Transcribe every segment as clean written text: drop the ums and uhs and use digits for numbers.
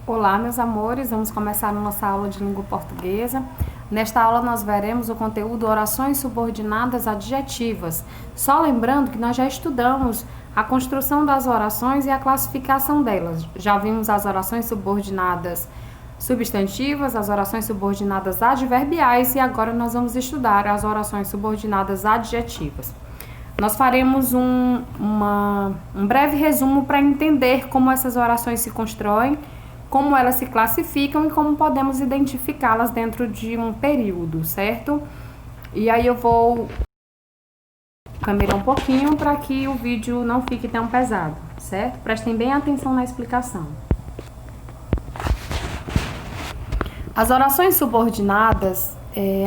Olá, meus amores, vamos começar a nossa aula de língua portuguesa. Nesta aula nós veremos o conteúdo orações subordinadas adjetivas. Só lembrando que nós já estudamos a construção das orações e a classificação delas. Já vimos as orações subordinadas substantivas, as orações subordinadas adverbiais e agora nós vamos estudar as orações subordinadas adjetivas. Nós faremos um breve resumo para entender como essas orações se constroem, como elas se classificam e como podemos identificá-las dentro de um período, certo? E aí eu vou caminhar um pouquinho para que o vídeo não fique tão pesado, certo? Prestem bem atenção na explicação. As orações subordinadas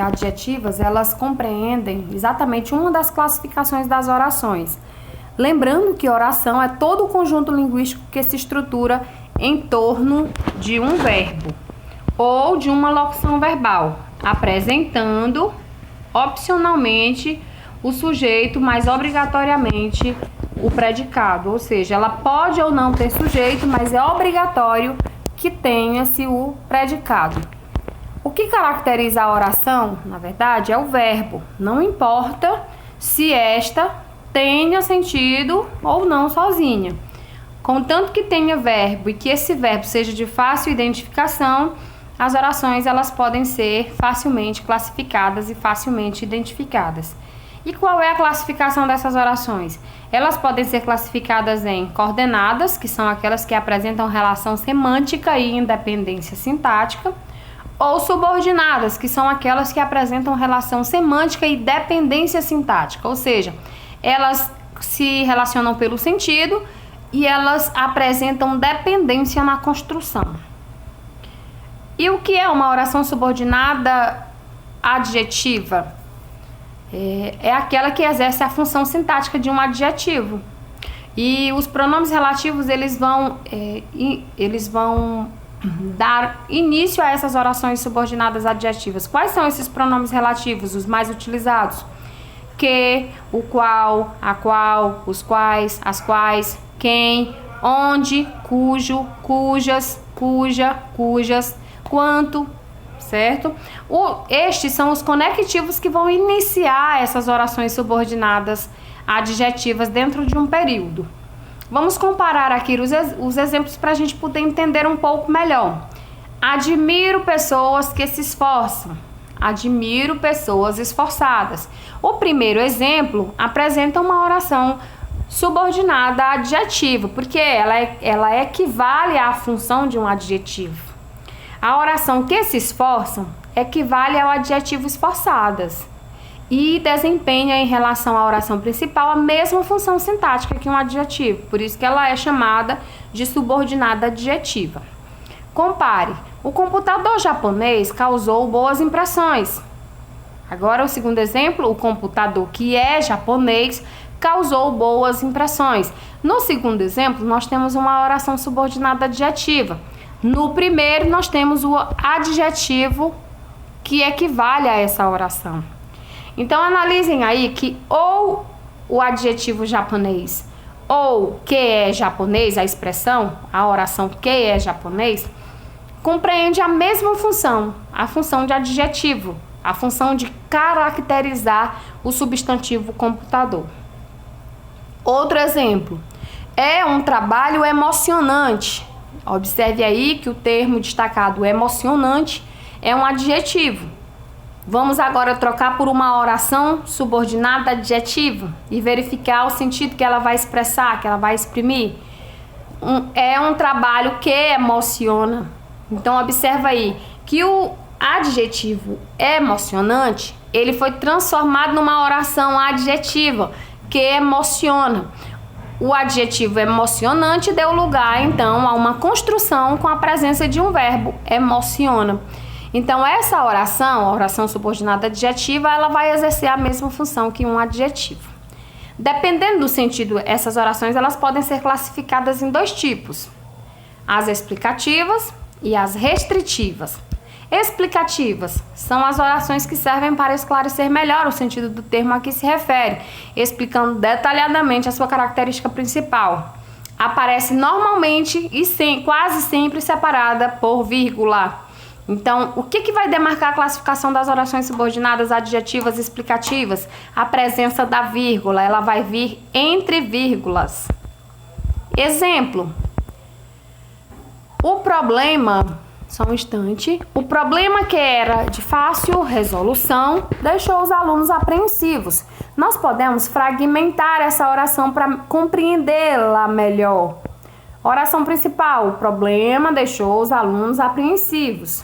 adjetivas, elas compreendem exatamente uma das classificações das orações. Lembrando que oração é todo o conjunto linguístico que se estrutura em torno de um verbo ou de uma locução verbal, apresentando opcionalmente o sujeito, mas obrigatoriamente o predicado. Ou seja, ela pode ou não ter sujeito, mas é obrigatório que tenha-se o predicado. O que caracteriza a oração, na verdade, é o verbo. Não importa se esta tenha sentido ou não sozinha. Contanto que tenha verbo e que esse verbo seja de fácil identificação, as orações elas podem ser facilmente classificadas e facilmente identificadas. E qual é a classificação dessas orações? Elas podem ser classificadas em coordenadas, que são aquelas que apresentam relação semântica e independência sintática, ou subordinadas, que são aquelas que apresentam relação semântica e dependência sintática, ou seja, elas se relacionam pelo sentido e elas apresentam dependência na construção. E o que é uma oração subordinada adjetiva? É aquela que exerce a função sintática de um adjetivo. E os pronomes relativos, eles vão dar início a essas orações subordinadas adjetivas. Quais são esses pronomes relativos, os mais utilizados? Que, o qual, a qual, os quais, as quais, quem, onde, cujo, cujas, cuja, cujas, quanto, certo? Estes são os conectivos que vão iniciar essas orações subordinadas adjetivas dentro de um período. Vamos comparar aqui os exemplos para a gente poder entender um pouco melhor. Admiro pessoas que se esforçam. Admiro pessoas esforçadas. O primeiro exemplo apresenta uma oração subordinada adjetiva, porque ela equivale à função de um adjetivo. A oração que se esforçam equivale ao adjetivo esforçadas e desempenha em relação à oração principal a mesma função sintática que um adjetivo, por isso que ela é chamada de subordinada adjetiva. Compare, o computador japonês causou boas impressões. Agora o segundo exemplo, o computador que é japonês causou boas impressões. No segundo exemplo, nós temos uma oração subordinada adjetiva. No primeiro, nós temos o adjetivo que equivale a essa oração. Então, analisem aí que ou o adjetivo japonês ou que é japonês, a expressão, a oração que é japonês, compreende a mesma função, a função de adjetivo, a função de caracterizar o substantivo computador. Outro exemplo, é um trabalho emocionante. Observe aí que o termo destacado emocionante é um adjetivo. Vamos agora trocar por uma oração subordinada adjetiva e verificar o sentido que ela vai expressar, que ela vai exprimir. É um trabalho que emociona. Então, observa aí que o adjetivo emocionante, ele foi transformado numa oração adjetiva, que emociona. O adjetivo emocionante deu lugar, então, a uma construção com a presença de um verbo, emociona. Então, essa oração, a oração subordinada adjetiva, ela vai exercer a mesma função que um adjetivo. Dependendo do sentido, essas orações elas podem ser classificadas em dois tipos: as explicativas e as restritivas. Explicativas são as orações que servem para esclarecer melhor o sentido do termo a que se refere, explicando detalhadamente a sua característica principal. aparece normalmente e quase sempre separada por vírgula. Então, o que vai demarcar a classificação das orações subordinadas adjetivas explicativas? A presença da vírgula, ela vai vir entre vírgulas. Exemplo: o problema, só um instante, o problema que era de fácil resolução deixou os alunos apreensivos. Nós podemos fragmentar essa oração para compreendê-la melhor. Oração principal: o problema deixou os alunos apreensivos.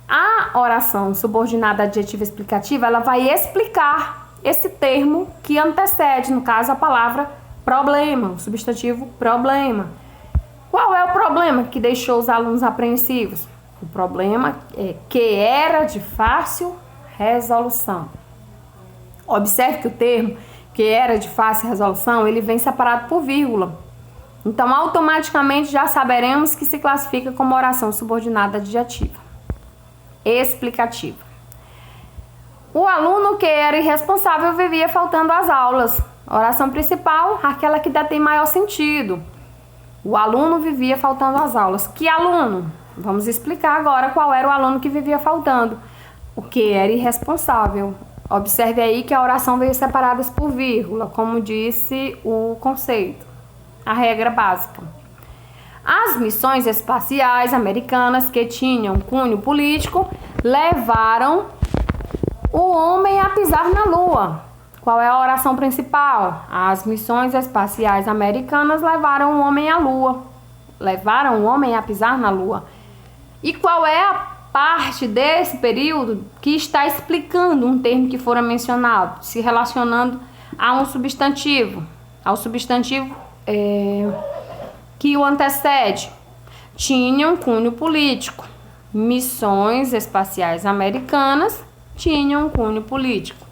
A oração subordinada adjetiva explicativa, ela vai explicar esse termo que antecede, no caso, a palavra problema, o substantivo problema. Qual é o problema que deixou os alunos apreensivos? O problema é que era de fácil resolução. Observe que o termo que era de fácil resolução, ele vem separado por vírgula. Então, automaticamente já saberemos que se classifica como oração subordinada adjetiva explicativa. O aluno que era irresponsável vivia faltando às aulas. Oração principal, aquela que tem maior sentido. O aluno vivia faltando às aulas. Que aluno? Vamos explicar agora qual era o aluno que vivia faltando. O que era irresponsável. Observe aí que a oração veio separada por vírgula, como disse o conceito, a regra básica. As missões espaciais americanas, que tinham cunho político, levaram o homem a pisar na Lua. Qual é a oração principal? As missões espaciais americanas levaram o homem à Lua. Levaram o homem a pisar na Lua. E qual é a parte desse período que está explicando um termo que fora mencionado, se relacionando a um substantivo, ao substantivo que o antecede? Tinham cunho político. Missões espaciais americanas tinham cunho político.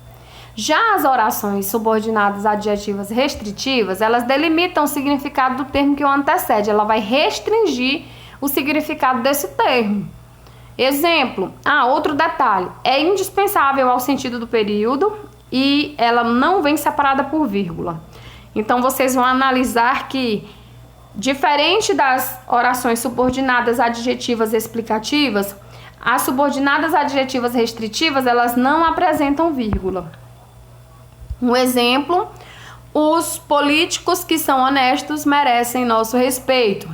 Já as orações subordinadas adjetivas restritivas, elas delimitam o significado do termo que o antecede. Ela vai restringir o significado desse termo. Exemplo: outro detalhe, é indispensável ao sentido do período e ela não vem separada por vírgula. Então, vocês vão analisar que, diferente das orações subordinadas adjetivas explicativas, as subordinadas adjetivas restritivas, elas não apresentam vírgula. Um exemplo: os políticos que são honestos merecem nosso respeito.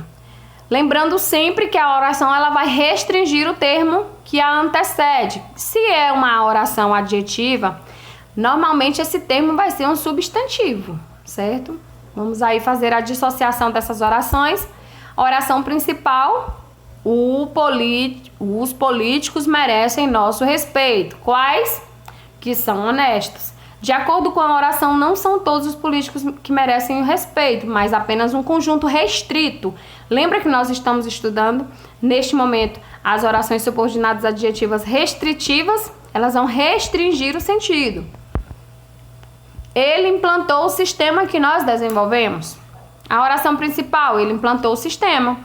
Lembrando sempre que a oração ela vai restringir o termo que a antecede. Se é uma oração adjetiva, normalmente esse termo vai ser um substantivo, certo? Vamos aí fazer a dissociação dessas orações. A oração principal: os políticos merecem nosso respeito. Quais? Que são honestos. De acordo com a oração, não são todos os políticos que merecem o respeito, mas apenas um conjunto restrito. Lembra que nós estamos estudando, neste momento, as orações subordinadas adjetivas restritivas? Elas vão restringir o sentido. Ele implantou o sistema que nós desenvolvemos. A oração principal: ele implantou o sistema.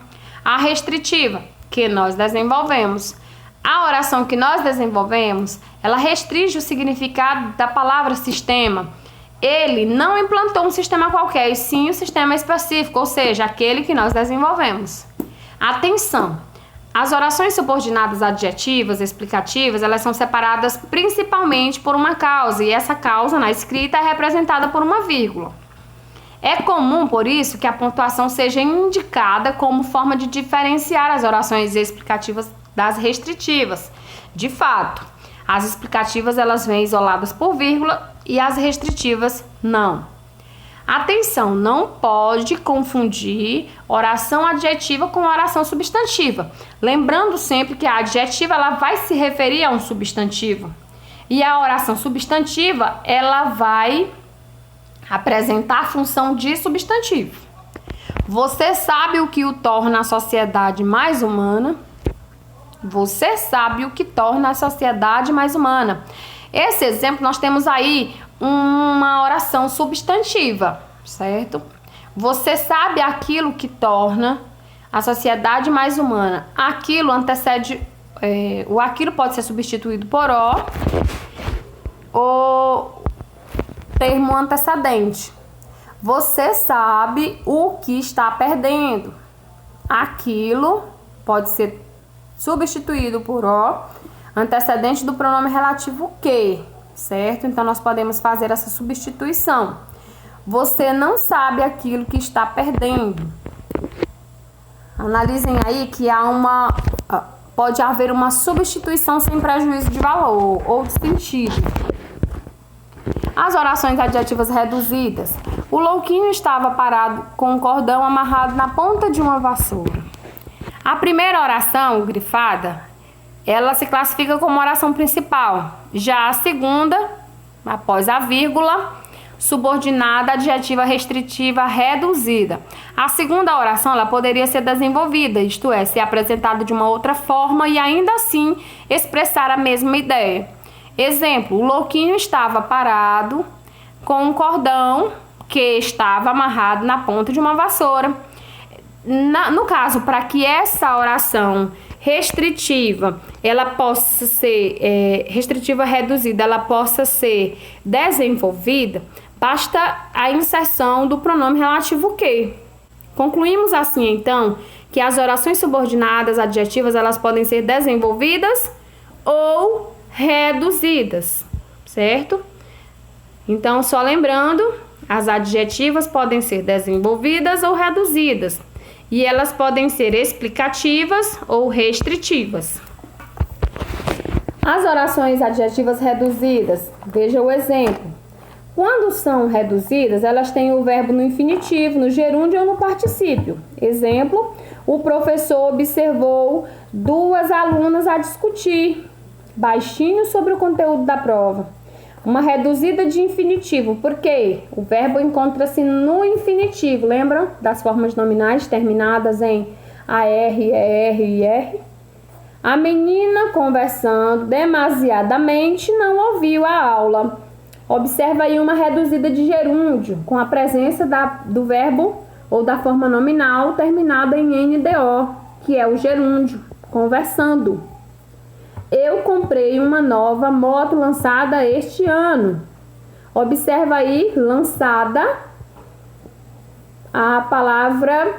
A restritiva: que nós desenvolvemos. A oração que nós desenvolvemos, ela restringe o significado da palavra sistema. Ele não implantou um sistema qualquer, e sim um sistema específico, ou seja, aquele que nós desenvolvemos. Atenção! As orações subordinadas adjetivas explicativas, elas são separadas principalmente por uma causa, e essa causa na escrita é representada por uma vírgula. É comum, por isso, que a pontuação seja indicada como forma de diferenciar as orações explicativas das restritivas. De fato, as explicativas elas vêm isoladas por vírgula e as restritivas não. Atenção, não pode confundir oração adjetiva com oração substantiva. Lembrando sempre que a adjetiva ela vai se referir a um substantivo e a oração substantiva ela vai apresentar a função de substantivo. Você sabe o que o torna a sociedade mais humana? Você sabe o que torna a sociedade mais humana. Esse exemplo nós temos aí uma oração substantiva, certo? Você sabe aquilo que torna a sociedade mais humana. Aquilo antecede, o aquilo pode ser substituído por o termo antecedente. Você sabe o que está perdendo. Aquilo pode ser substituído por o, antecedente do pronome relativo que, certo? Então, nós podemos fazer essa substituição. Você não sabe aquilo que está perdendo. Analisem aí que pode haver uma substituição sem prejuízo de valor ou de sentido. As orações adjetivas reduzidas. O louquinho estava parado com um cordão amarrado na ponta de uma vassoura. A primeira oração, grifada, ela se classifica como oração principal. Já a segunda, após a vírgula, subordinada, adjetiva restritiva reduzida. A segunda oração ela poderia ser desenvolvida, isto é, ser apresentada de uma outra forma e ainda assim expressar a mesma ideia. Exemplo, o louquinho estava parado com um cordão que estava amarrado na ponta de uma vassoura. No caso, para que essa oração restritiva, ela possa ser restritiva reduzida, ela possa ser desenvolvida, basta a inserção do pronome relativo que. Concluímos assim, então, que as orações subordinadas adjetivas, elas podem ser desenvolvidas ou reduzidas, certo? Então, só lembrando, as adjetivas podem ser desenvolvidas ou reduzidas. E elas podem ser explicativas ou restritivas. As orações adjetivas reduzidas, veja o exemplo. Quando são reduzidas, elas têm o verbo no infinitivo, no gerúndio ou no particípio. Exemplo, o professor observou duas alunas a discutir baixinho sobre o conteúdo da prova. Uma reduzida de infinitivo, porque o verbo encontra-se no infinitivo. Lembram das formas nominais terminadas em AR, ER e IR? A menina, conversando demasiadamente, não ouviu a aula. Observa aí uma reduzida de gerúndio, com a presença do verbo ou da forma nominal terminada em NDO, que é o gerúndio, conversando. Eu comprei uma nova moto lançada este ano. Observa aí, lançada, a palavra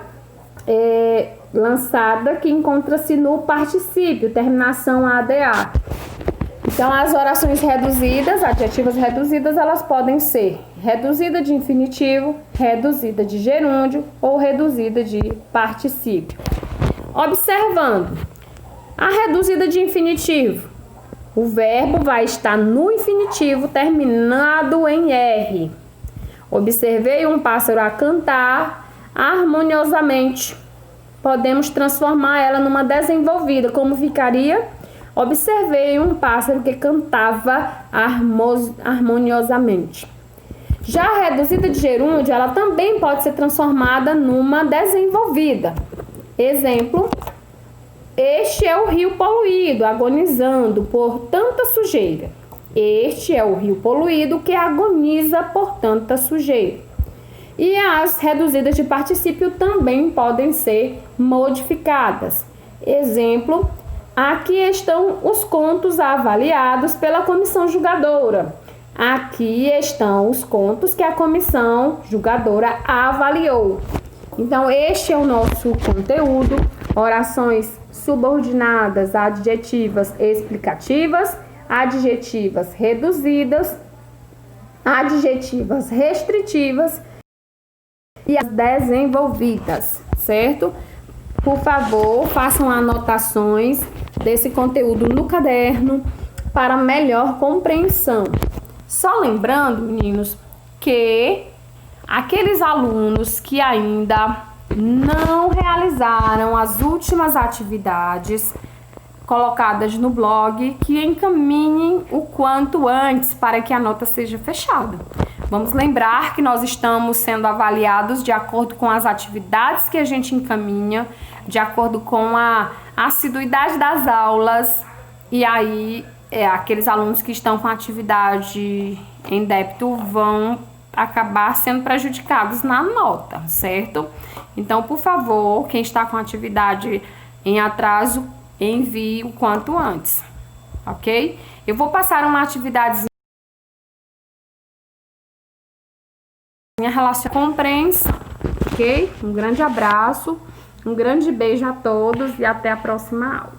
lançada que encontra-se no particípio, terminação ADA. Então, as orações reduzidas, adjetivas reduzidas, elas podem ser reduzida de infinitivo, reduzida de gerúndio ou reduzida de particípio. Observando. A reduzida de infinitivo. O verbo vai estar no infinitivo terminado em R. Observei um pássaro a cantar harmoniosamente. Podemos transformar ela numa desenvolvida. Como ficaria? Observei um pássaro que cantava harmoniosamente. Já a reduzida de gerúndio, ela também pode ser transformada numa desenvolvida. Exemplo. Este é o rio poluído, agonizando por tanta sujeira. Este é o rio poluído que agoniza por tanta sujeira. E as reduzidas de particípio também podem ser modificadas. Exemplo, aqui estão os contos avaliados pela comissão julgadora. Aqui estão os contos que a comissão julgadora avaliou. Então, este é o nosso conteúdo. Orações subordinadas, adjetivas explicativas, adjetivas reduzidas, adjetivas restritivas e as desenvolvidas, certo? Por favor, façam anotações desse conteúdo no caderno para melhor compreensão. Só lembrando, meninos, que aqueles alunos que ainda não realizaram as últimas atividades colocadas no blog, que encaminhem o quanto antes para que a nota seja fechada. Vamos lembrar que nós estamos sendo avaliados de acordo com as atividades que a gente encaminha, de acordo com a assiduidade das aulas, e aí aqueles alunos que estão com atividade em débito vão acabar sendo prejudicados na nota, certo? Então, por favor, quem está com atividade em atraso, envie o quanto antes, ok? Eu vou passar uma atividade minha relação compreensão, ok? Um grande abraço, um grande beijo a todos e até a próxima aula.